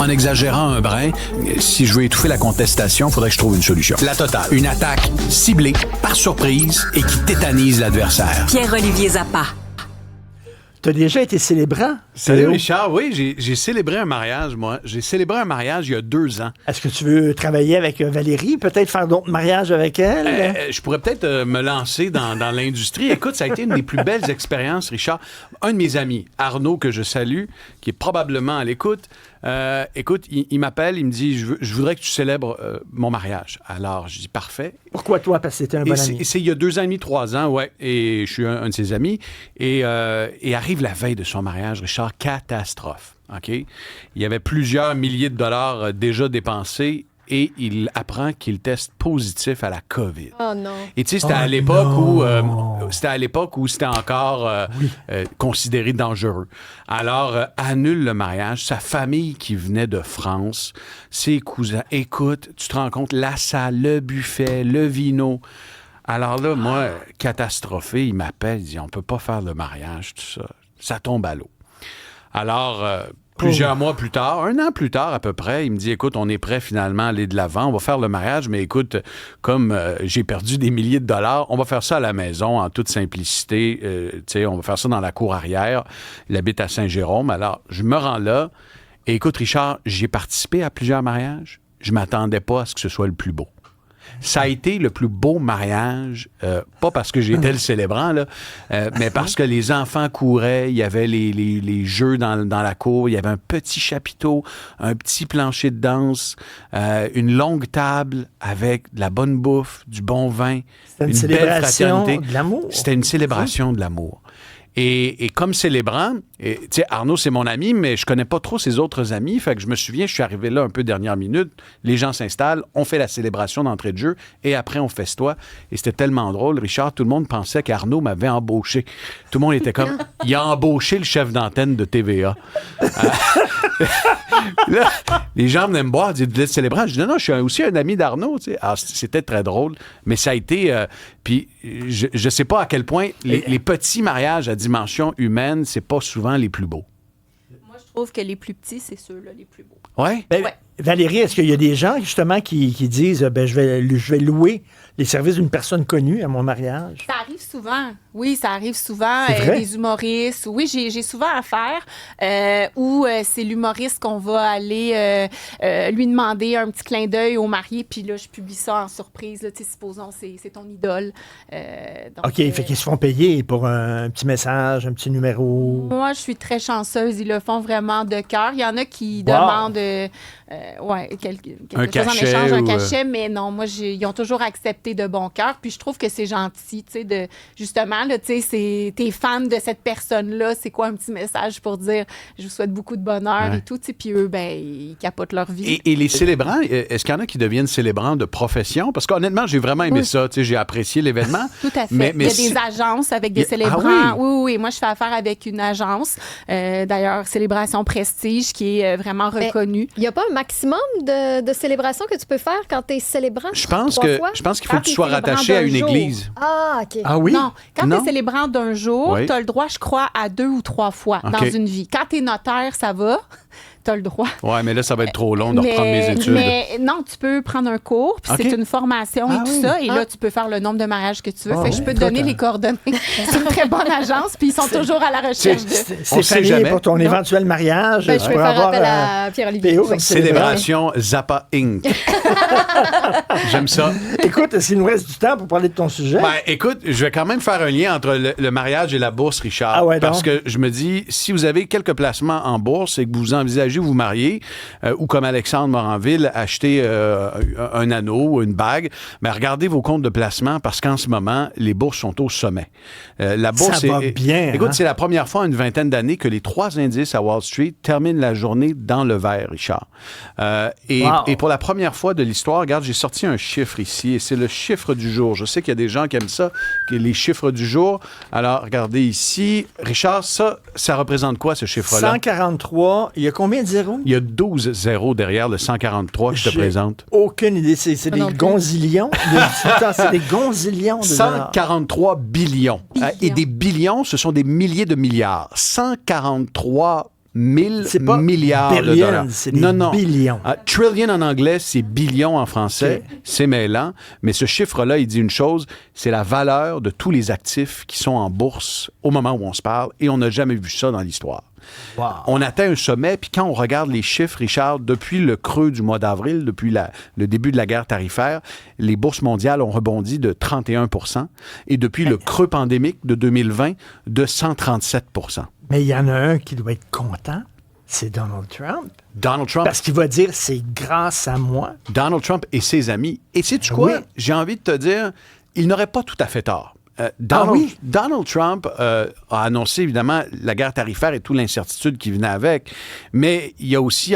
En exagérant un brin, si je veux étouffer la contestation, il faudrait que je trouve une solution. La totale. Une attaque ciblée, par surprise, et qui tétanise l'adversaire. Pierre-Olivier Zappa. Tu as déjà été célébrant? Salut Richard, oui, j'ai célébré un mariage, moi. J'ai célébré un mariage il y a 2 ans. Est-ce que tu veux travailler avec Valérie, peut-être faire d'autres mariages avec elle? Je pourrais peut-être me lancer dans l'industrie. Écoute, ça a été une des plus belles expériences, Richard. Un de mes amis, Arnaud, que je salue, qui est probablement à l'écoute, écoute, il m'appelle, il me dit, je voudrais que tu célèbres mon mariage. Alors, je dis, parfait. Pourquoi toi? Parce que c'était un bon ami. C'est il y a 2 ans et demi, 3 ans, ouais. Et je suis un de ses amis. Et arrive la veille de son mariage, Richard, catastrophe. OK? Il y avait plusieurs milliers de dollars déjà dépensés. Et il apprend qu'il teste positif à la COVID. Oh non. Et tu sais, c'était à l'époque où c'était encore considéré dangereux. Alors, annule le mariage. Sa famille qui venait de France, ses cousins. Écoute, tu te rends compte, la salle, le buffet, le vino. Alors là, moi, catastrophé, il m'appelle, il dit, on peut pas faire le mariage, tout ça. Ça tombe à l'eau. Alors... plusieurs mois plus tard, 1 an plus tard à peu près, il me dit, écoute, on est prêt finalement à aller de l'avant, on va faire le mariage, mais écoute, comme j'ai perdu des milliers de dollars, on va faire ça à la maison en toute simplicité. Tu sais, on va faire ça dans la cour arrière. Il habite à Saint-Jérôme. Alors, je me rends là. Et écoute, Richard, j'ai participé à plusieurs mariages. Je m'attendais pas à ce que ce soit le plus beau. Ça a été le plus beau mariage, pas parce que j'étais le célébrant, là, mais parce que les enfants couraient, il y avait les jeux dans la cour, il y avait un petit chapiteau, un petit plancher de danse, une longue table avec de la bonne bouffe, du bon vin, C'était une célébration de l'amour. C'était une célébration de l'amour. Et comme célébrant, tu sais, Arnaud, c'est mon ami, mais je connais pas trop ses autres amis. Fait que je me souviens, je suis arrivé là un peu dernière minute. Les gens s'installent, on fait la célébration d'entrée de jeu et après, on festoie. Et c'était tellement drôle, Richard, tout le monde pensait qu'Arnaud m'avait embauché. Tout le monde était comme, il a embauché le chef d'antenne de TVA. Là, les gens venaient me voir, ils disaient, vous êtes célébrant? Je dis, non, je suis aussi un ami d'Arnaud. Tu sais. Alors, c'était très drôle, mais ça a été... puis, je sais pas à quel point les petits mariages à dimension humaine, c'est pas souvent les plus beaux. Moi, je trouve que les plus petits, c'est ceux-là les plus beaux. Ouais? Ouais. Valérie, est-ce qu'il y a des gens, justement, qui disent je vais louer les services d'une personne connue à mon mariage? Ça arrive souvent. Oui, ça arrive souvent. C'est vrai? Des humoristes. Oui, j'ai souvent affaire où c'est l'humoriste qu'on va aller lui demander un petit clin d'œil au marié, puis là, je publie ça en surprise. Là, supposons c'est ton idole. Donc, OK, fait qu'ils se font payer pour un petit message, un petit numéro. Moi, je suis très chanceuse. Ils le font vraiment de cœur. Il y en a qui demandent quelque chose en échange, un cachet, mais non, moi, ils ont toujours accepté de bon cœur. Puis je trouve que c'est gentil, tu sais, justement, là, tu sais, t'es fan de cette personne-là, c'est quoi un petit message pour dire je vous souhaite beaucoup de bonheur et tout, tu sais, puis eux, ils capotent leur vie. Et les célébrants, est-ce qu'il y en a qui deviennent célébrants de profession? Parce qu'honnêtement, j'ai vraiment aimé ça, tu sais, j'ai apprécié l'événement. Tout à fait. Mais il y a des agences avec des célébrants. Oui. Moi, je fais affaire avec une agence, d'ailleurs, Célébration Prestige, qui est vraiment reconnue. Il n'y a pas un maximum de célébrations que tu peux faire quand tu es célébrant? Je pense qu'il faut que tu sois rattaché à une église. Ah, OK. Ah oui? Non, quand tu es célébrant d'un jour, tu as le droit, je crois, à 2 ou 3 fois dans une vie. Quand tu es notaire, ça va. Tu as le droit. Oui, mais là, ça va être trop long de reprendre mes études. Mais non, tu peux prendre un cours, puis c'est une formation et tout ça. Et là, tu peux faire le nombre de mariages que tu veux. Fait que je peux te donner les coordonnées. C'est une très bonne agence, puis ils sont toujours à la recherche de... C'est famille pour ton éventuel mariage. Je peux faire appel à Pierre-Olivier. Célébration Zappa Inc. J'aime ça. Écoute, s'il nous reste du temps pour parler de ton sujet. Ben, écoute, je vais quand même faire un lien entre le mariage et la bourse, Richard. Ah ouais, parce que je me dis, si vous avez quelques placements en bourse et que vous envisagez vous marier, ou comme Alexandre Moranville, acheter un anneau ou une bague, mais regardez vos comptes de placement parce qu'en ce moment, les bourses sont au sommet. La bourse ça va bien. Écoute, c'est la première fois en une vingtaine d'années que les 3 indices à Wall Street terminent la journée dans le vert, Richard. Et pour la première fois de l'histoire, regarde, j'ai sorti un chiffre ici et c'est le chiffre du jour. Je sais qu'il y a des gens qui aiment ça, les chiffres du jour. Alors, regardez ici. Richard, ça représente quoi, ce chiffre-là? 143. Il y a combien de zéros? Il y a 12 zéros derrière le 143 que je te présente. Aucune idée. C'est des gonzillions. C'est des gonzillions de 143 billions. Et des billions, ce sont des milliers de milliards. 143 000 pas milliards de billions, dollars. c'est des billions. Trillion en anglais, c'est billion en français. Okay. C'est mêlant. Mais ce chiffre-là, il dit une chose, c'est la valeur de tous les actifs qui sont en bourse au moment où on se parle. Et on n'a jamais vu ça dans l'histoire. Wow. On atteint un sommet, puis quand on regarde les chiffres, Richard, depuis le creux du mois d'avril, depuis le début de la guerre tarifaire, les bourses mondiales ont rebondi de 31 % et depuis le creux pandémique de 2020, de 137 %. Mais il y en a un qui doit être content, c'est Donald Trump. Donald Trump. Parce qu'il va dire, c'est grâce à moi. Donald Trump et ses amis. Et sais-tu quoi? Oui. J'ai envie de te dire, il n'aurait pas tout à fait tort. Donald Trump a annoncé, évidemment, la guerre tarifaire et toute l'incertitude qui venait avec, mais il a aussi,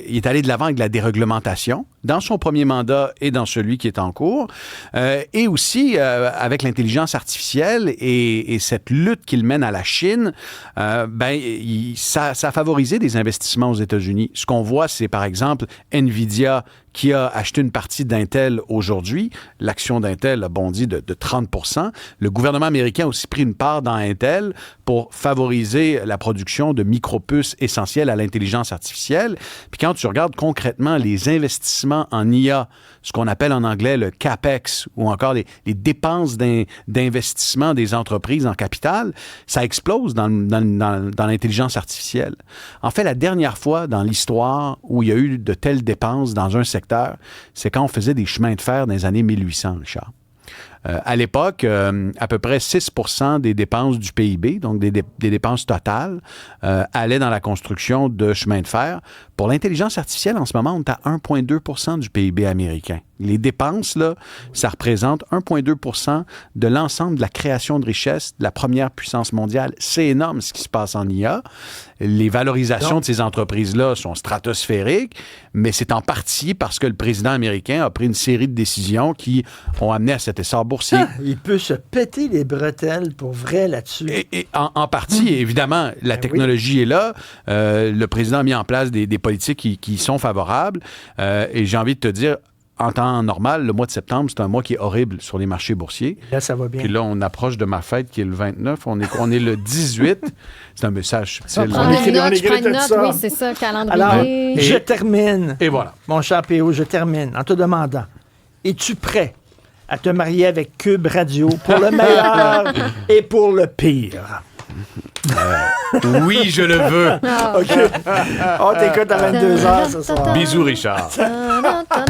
il est allé de l'avant avec la déréglementation dans son premier mandat et dans celui qui est en cours, et aussi avec l'intelligence artificielle et cette lutte qu'il mène à la Chine, ça a favorisé des investissements aux États-Unis. Ce qu'on voit, c'est par exemple NVIDIA qui a acheté une partie d'Intel aujourd'hui. L'action d'Intel a bondi de 30 %. Le gouvernement américain a aussi pris une part dans Intel pour favoriser la production de micropuces essentielles à l'intelligence artificielle. Puis quand tu regardes concrètement les investissements en IA, ce qu'on appelle en anglais le CAPEX, ou encore les dépenses d'investissement des entreprises en capital, ça explose dans l'intelligence artificielle. En fait, la dernière fois dans l'histoire où il y a eu de telles dépenses dans un secteur, c'est quand on faisait des chemins de fer dans les années 1800, Richard. À l'époque, à peu près 6 % des dépenses du PIB, donc des dépenses totales, allaient dans la construction de chemins de fer. Pour l'intelligence artificielle, en ce moment, on est à 1,2 % du PIB américain. Les dépenses, là, ça représente 1,2 % de l'ensemble de la création de richesse de la première puissance mondiale. C'est énorme ce qui se passe en IA. Les valorisations de ces entreprises-là sont stratosphériques, mais c'est en partie parce que le président américain a pris une série de décisions qui ont amené à cet essor boursier. Il peut se péter les bretelles pour vrai là-dessus. Et en partie, évidemment, la technologie est là. Le président a mis en place des politiques qui sont favorables. Et j'ai envie de te dire, en temps normal, le mois de septembre, c'est un mois qui est horrible sur les marchés boursiers. Là, ça va bien. Puis là, on approche de ma fête qui est le 29. On est le 18. C'est un message subtil. Prends une note, je prends une note, oui, c'est ça, calendrier. Alors, je termine. Et voilà. Mon cher P.O., je termine en te demandant, es-tu prêt à te marier avec Cube Radio pour le meilleur et pour le pire? Oui, je le veux. OK. On t'écoute à 22h ce soir. Bisous, Richard.